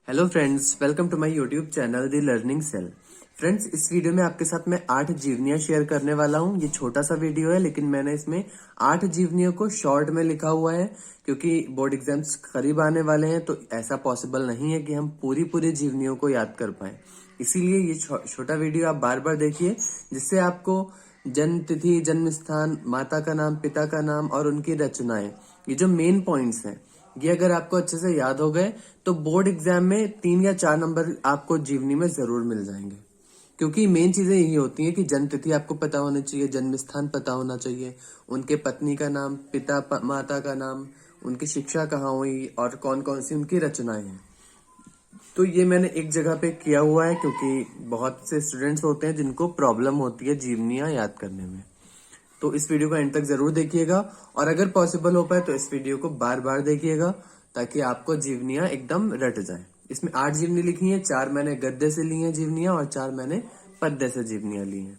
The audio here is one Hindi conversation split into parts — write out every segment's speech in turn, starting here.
Hello friends, welcome to my YouTube channel the learning cell. Friends, इस वीडियो में आपके साथ मैं 8 जीवनियां शेयर करने वाला हूं। ये छोटा सा वीडियो है, लेकिन मैंने इसमें 8 जीवनियों को शॉर्ट में लिखा हुआ है क्योंकि बोर्ड एग्जाम्स करीब आने वाले हैं, तो ऐसा पॉसिबल नहीं है कि हम पूरी जीवनियों को याद कर पाए। इसीलिए ये छोटा वीडियो आप बार बार देखिए, जिससे आपको जन्म तिथि, जन्म स्थान, माता का नाम, पिता का नाम और उनकी रचनाएं, ये जो मेन पॉइंट्स हैं, ये अगर आपको अच्छे से याद हो गए तो बोर्ड एग्जाम में 3 या 4 नंबर आपको जीवनी में जरूर मिल जाएंगे। क्योंकि मेन चीजें यही होती हैं कि जन्म तिथि आपको पता होनी चाहिए, जन्म स्थान पता होना चाहिए, उनके पत्नी का नाम, माता का नाम, उनकी शिक्षा कहाँ हुई और कौन कौन सी उनकी रचनाएं हैं। तो ये मैंने एक जगह पे किया हुआ है क्योंकि बहुत से स्टूडेंट्स होते हैं जिनको प्रॉब्लम होती है जीवनियां याद करने में। तो इस वीडियो को एंड तक जरूर देखिएगा और अगर पॉसिबल हो पाए तो इस वीडियो को बार बार देखिएगा ताकि आपको जीवनियां एकदम रट जाएं। इसमें 8 जीवनी लिखी हैं, 4 मैंने गद्य से ली हैं जीवनियां और 4 मैंने पद्य से जीवनियां ली हैं।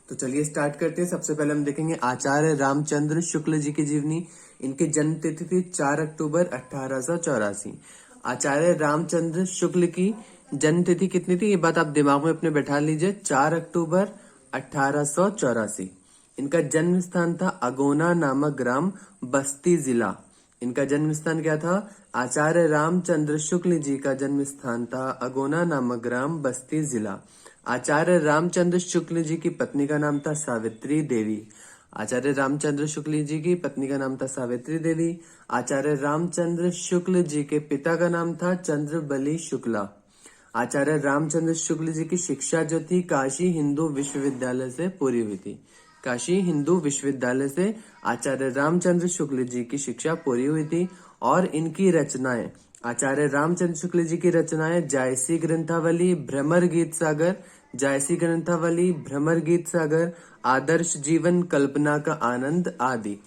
तो चलिए स्टार्ट करते हैं। सबसे पहले हम देखेंगे आचार्य रामचंद्र शुक्ल जी की जीवनी। इनकी जन्म तिथि थी 4 अक्टूबर 1884। आचार्य रामचंद्र शुक्ल की जन्म तिथि कितनी थी, ये बात आप दिमाग में अपने बैठा लीजिए। 4 अक्टूबर 1884। इनका जन्म स्थान था अगोना नामक ग्राम, बस्ती जिला। इनका जन्म स्थान क्या था? आचार्य रामचंद्र शुक्ल जी का जन्म स्थान था अगोना नामक ग्राम, बस्ती जिला। आचार्य रामचंद्र शुक्ल जी की पत्नी का नाम था सावित्री देवी। आचार्य रामचंद्र शुक्ल जी की पत्नी का नाम था सावित्री देवी। आचार्य रामचंद्र शुक्ल जी के पिता का नाम था चंद्रबली शुक्ला। आचार्य रामचंद्र शुक्ल जी की शिक्षा जो थी काशी हिंदू विश्वविद्यालय से पूरी हुई थी। काशी हिंदू विश्वविद्यालय से आचार्य रामचंद्र शुक्ल जी की शिक्षा पूरी हुई थी। और इनकी रचनाएं, आचार्य रामचंद्र शुक्ल जी की रचनाएं जायसी ग्रंथावली, भ्रमर गीत सागर, जायसी ग्रंथावली, भ्रमर गीत सागर, आदर्श जीवन, कल्पना का आनंद आदि।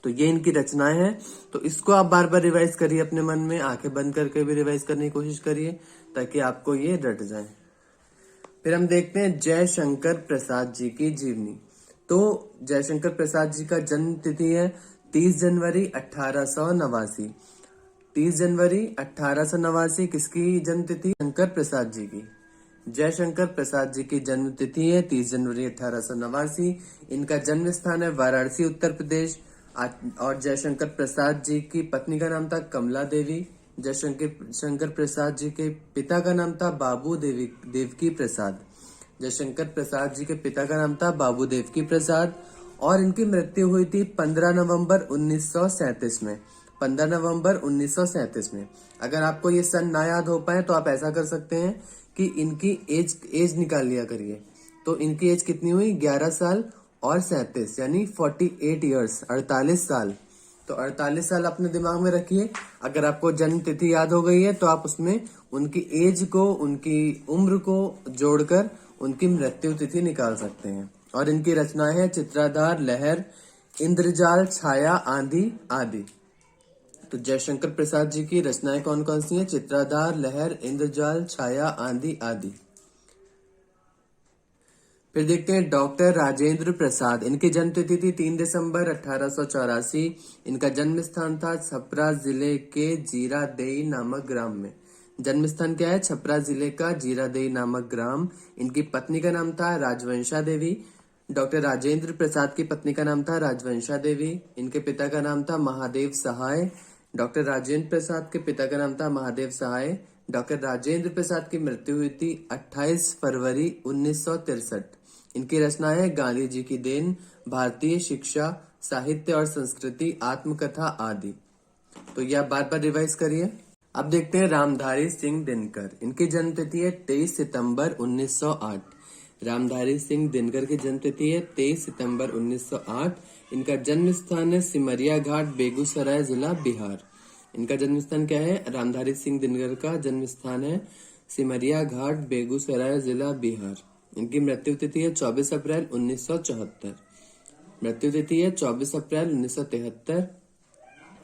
तो ये इनकी रचनाएं हैं। तो इसको आप बार बार रिवाइज करिए अपने मन में, आंखें बंद करके भी रिवाइज करने की कोशिश करिए ताकि आपको ये रट जाए। फिर हम देखते हैं जयशंकर प्रसाद जी की जीवनी। तो जयशंकर प्रसाद जी का जन्म तिथि है 30 जनवरी 1889। 30 जनवरी 1889 किसकी जन्म तिथि? शंकर प्रसाद जी की। जयशंकर प्रसाद जी की जन्म तिथि है 30 जनवरी 1889। इनका जन्म स्थान है वाराणसी, उत्तर प्रदेश। और जयशंकर प्रसाद जी की पत्नी का नाम था कमला देवी। जयशंकर प्रसाद जी के पिता का नाम था बाबू देवकी प्रसाद। जयशंकर प्रसाद जी के पिता का नाम था बाबू देवकी प्रसाद। और इनकी मृत्यु हुई थी 15 नवंबर 1937 में। 15 नवंबर 1937 में। अगर आपको ये सन ना याद हो पाए तो आप ऐसा कर सकते हैं कि इनकी एज निकाल लिया करिए। तो इनकी एज कितनी हुई? 11 साल और 37, यानी 48 ईयर्स, 48 साल। तो 48 साल अपने दिमाग में रखिए। अगर आपको जन्म तिथि याद हो गई है तो आप उसमें उनकी एज को, उनकी उम्र को जोड़कर उनकी मृत्यु तिथि निकाल सकते हैं। और इनकी रचनाएं हैं चित्राधार, लहर, इंद्रजाल, छाया, आंधी आदि। तो जयशंकर प्रसाद जी की रचनाएं कौन कौन सी हैं? चित्राधार, लहर, इंद्रजाल, छाया, आंधी आदि। फिर देखते हैं डॉक्टर राजेंद्र प्रसाद। इनकी जन्म तिथि थी 3 दिसंबर 1884। इनका जन्म स्थान था छपरा जिले के जीरादेई नामक ग्राम में। जन्म स्थान क्या है? छपरा जिले का जीरादेई नामक ग्राम। इनकी पत्नी का नाम था राजवंशा देवी। डॉक्टर राजेंद्र प्रसाद की पत्नी का नाम था राजवंशा देवी। इनके पिता का नाम था महादेव सहाय। डॉक्टर राजेंद्र प्रसाद के पिता का नाम था महादेव सहाय। डॉक्टर राजेंद्र प्रसाद की मृत्यु हुई थी 28 फरवरी 1963। इनकी रचनाएं हैं गांधी जी की देन, भारतीय शिक्षा, साहित्य और संस्कृति, आत्मकथा आदि। तो यह बार बार रिवाइज करिए। अब देखते हैं रामधारी सिंह दिनकर। इनकी जन्म तिथि है 23 सितंबर 1908। रामधारी सिंह दिनकर की जन्म तिथि है 23 सितंबर 1908। इनका जन्म स्थान है सिमरिया घाट, बेगूसराय जिला, बिहार। इनका जन्म स्थान क्या है? रामधारी सिंह दिनकर का जन्म स्थान है सिमरिया घाट, बेगूसराय जिला, बिहार। इनकी मृत्यु तिथि है 24 अप्रैल 1974। मृत्यु तिथि है 24 अप्रैल 1973।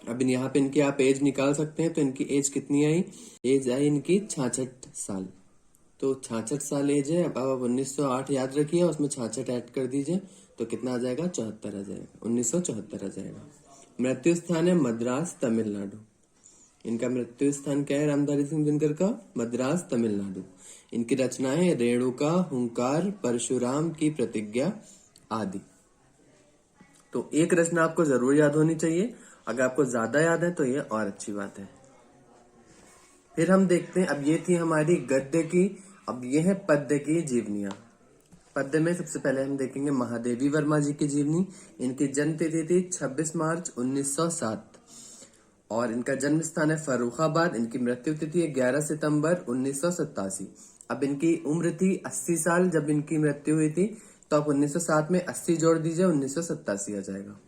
अब यहाँ पे इनकी आप एज निकाल सकते हैं। तो इनकी एज कितनी आई? एज आई इनकी 66 साल। तो 66 साल एज है। अब आप 1908 याद रखिए, उसमें 66 ऐड कर दीजिए तो कितना आ जाएगा? 74 आ जाएगा, 1974 आ जाएगा। मृत्यु स्थान है मद्रास, तमिलनाडु। इनका मृत्यु स्थान क्या है रामधारी सिंह दिनकर का? मद्रास तमिलनाडु। इनकी रचनाएं रेणुका, हुंकार, परशुराम की प्रतिज्ञा आदि। तो एक रचना आपको जरूर याद होनी चाहिए, अगर आपको ज्यादा याद है तो ये और अच्छी बात है। फिर हम देखते हैं, अब ये थी हमारी गद्य की, अब ये है पद्य की जीवनियां। पद्य में सबसे पहले हम देखेंगे महादेवी वर्मा जी की जीवनी। इनकी जन्म तिथि थी 26 मार्च 1907 और इनका जन्म स्थान है फर्रुखाबाद। इनकी मृत्यु तिथि है 11 सितंबर 1987। अब इनकी उम्र थी 80 साल जब इनकी मृत्यु हुई थी, तो आप 1907 में 80 जोड़ दीजिए, 1987 आ जाएगा।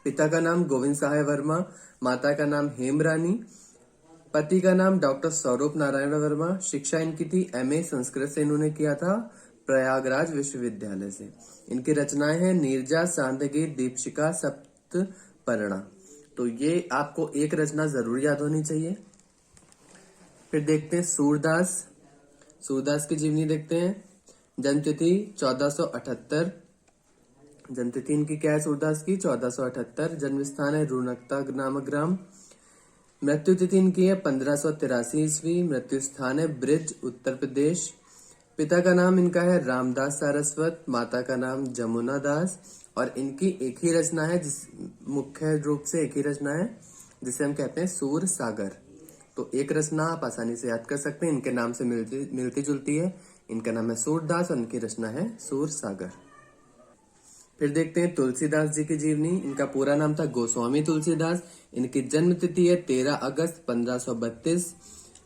पिता का नाम गोविंद साहे वर्मा, माता का नाम हेमरानी, पति का नाम डॉक्टर स्वरूप नारायण वर्मा। शिक्षा इनकी थी MA संस्कृत से इन्होंने किया था प्रयागराज विश्वविद्यालय से। इनकी रचनाएं हैं नीरजा, सांदगी, दीपशिखा, सप्तपर्णा। तो ये आपको एक रचना जरूर याद होनी चाहिए। फिर देखते हैं सूरदास। सूरदास की जीवनी देखते हैं। जन्म तिथि 1478। जन्म तिथि इनकी क्या है सूरदास की? 1478। जन्म स्थान है रूनकता नामक ग्राम। मृत्यु तिथि इनकी है 1583 ईस्वी। मृत्यु स्थान है ब्रिज, उत्तर प्रदेश। पिता का नाम इनका है रामदास सारस्वत, माता का नाम जमुना दास। और इनकी एक ही रचना है, जिस मुख्य रूप से एक ही रचना है जिसे हम कहते हैं सूर सागर। तो एक रचना आप आसानी से याद कर सकते हैं, इनके नाम से मिलती जुलती है। इनका नाम है सूरदास और इनकी रचना है सूर सागर। फिर देखते हैं तुलसीदास जी की जीवनी। इनका पूरा नाम था गोस्वामी तुलसीदास। इनकी जन्म तिथि है 13 अगस्त 1532।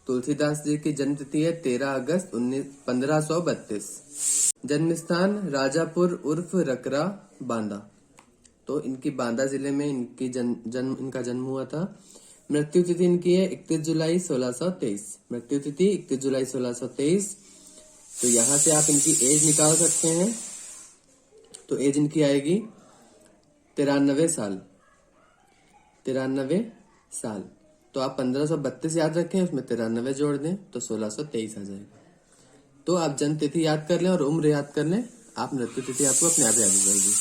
तुलसीदास जी की जन्म तिथि है 13 अगस्त 1532। जन्म स्थान राजापुर उर्फ रकरा, बांदा। तो इनकी बांदा जिले में इनकी इनका जन्म हुआ था। मृत्यु तिथि इनकी है 31 जुलाई 1623। मृत्यु तिथि 31 जुलाई 1623। तो यहाँ से आप इनकी एज निकाल सकते हैं। तो एज इनकी आएगी 93 साल। 93 साल। तो आप 1532 याद रखें, उसमें 93 जोड़ दें तो 1623 आ जाएगा। तो आप जन्म तिथि याद कर लें और उम्र याद कर लें, आप मृत्यु तिथि आपको अपने आप याद हो जाएगी।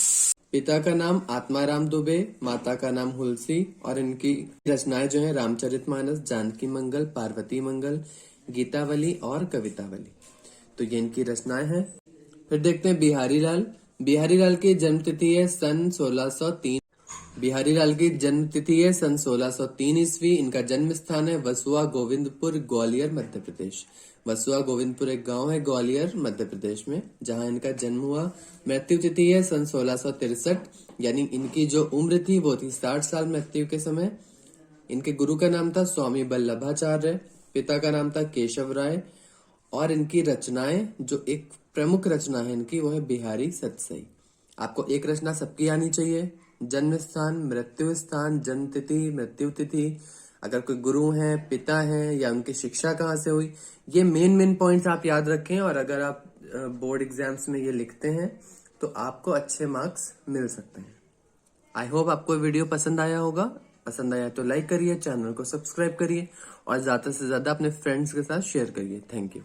पिता का नाम आत्माराम दुबे, माता का नाम हुलसी। और इनकी रचनाएं जो है रामचरितमानस, जानकी मंगल, पार्वती मंगल, गीतावली और कवितावली। तो ये इनकी रचनाएं हैं। फिर देखते हैं बिहारी लाल। बिहारी लाल की जन्म तिथि है सन 1603। बिहारी लाल की जन्म तिथि है सन 1603 ईस्वी। इनका जन्म स्थान है वसुआ गोविंदपुर, ग्वालियर, मध्य प्रदेश। वसुआ गोविंदपुर एक गांव है ग्वालियर, मध्य प्रदेश में, जहां इनका जन्म हुआ। मृत्यु तिथि है सन 1663। यानी इनकी जो उम्र थी वो थी 60 साल मृत्यु के समय। इनके गुरु का नाम था स्वामी बल्लभाचार्य। पिता का नाम था केशव राय। और इनकी रचनाएं, जो एक प्रमुख रचना है इनकी, वो है बिहारी सतसई। आपको एक रचना सबकी आनी चाहिए। जन्म स्थान, मृत्यु स्थान, जन्म तिथि, मृत्यु तिथि, अगर कोई गुरु हैं, पिता हैं, या उनकी शिक्षा कहाँ से हुई, ये मेन पॉइंट्स आप याद रखें। और अगर आप बोर्ड एग्जाम्स में ये लिखते हैं तो आपको अच्छे मार्क्स मिल सकते हैं। आई होप आपको वीडियो पसंद आया होगा। पसंद आया तो लाइक करिए, चैनल को सब्सक्राइब करिए और ज्यादा से ज्यादा अपने फ्रेंड्स के साथ शेयर करिए। Thank you.